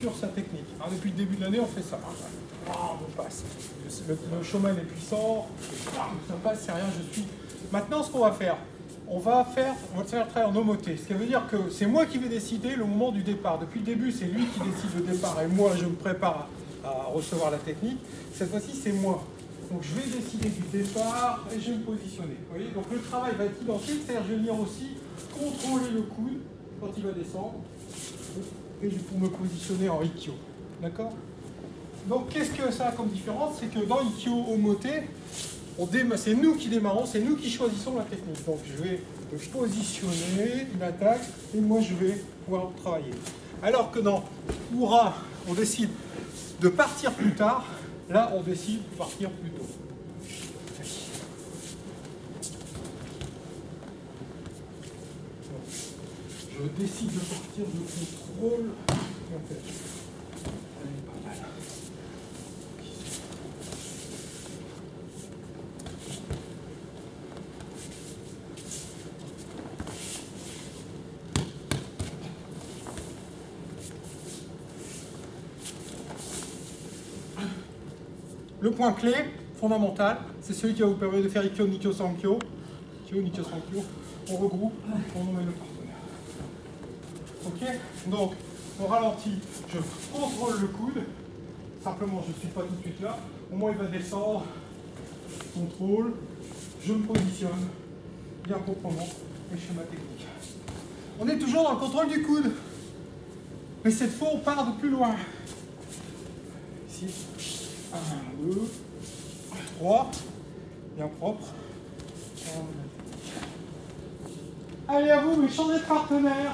sur sa technique. Alors, depuis le début de l'année, on fait ça. On passe. Le showman est puissant, ça passe, c'est rien, je suis. Maintenant, ce qu'on va faire, on va faire travailler en homoté. Ce qui veut dire que c'est moi qui vais décider le moment du départ. Depuis le début, c'est lui qui décide le départ et moi, je me prépare à recevoir la technique. Cette fois-ci, c'est moi. Donc, je vais décider du départ et je vais me positionner. Vous voyez, donc, le travail va être identique, c'est-à-dire je vais venir aussi contrôler le coude quand il va descendre et pour me positionner en Ikkyo. D'accord? Donc, qu'est-ce que ça a comme différence? C'est que dans Ikkyo Omote, c'est nous qui démarrons, c'est nous qui choisissons la technique. Donc, je vais me positionner, une attaque, et moi, je vais pouvoir travailler. Alors que dans Ura, on décide de partir plus tard, là, on décide de partir plus tôt. Je décide de partir, je contrôle. Le point clé, fondamental, c'est celui qui va vous permettre de faire Ikkyo, Nikkyo, Sankyo. Ikkyo, Nikkyo, Sankyo. On regroupe, on nomme le partenaire. Ok? Donc, on ralentit, je contrôle le coude. Simplement, je ne suis pas tout de suite là. Au moins, il va descendre. Contrôle. Je me positionne bien proprement et je fais ma technique. On est toujours dans le contrôle du coude. Mais cette fois, on part de plus loin. Ici. 1, 2, 3, bien propre. Allez à vous, mais changez de partenaire.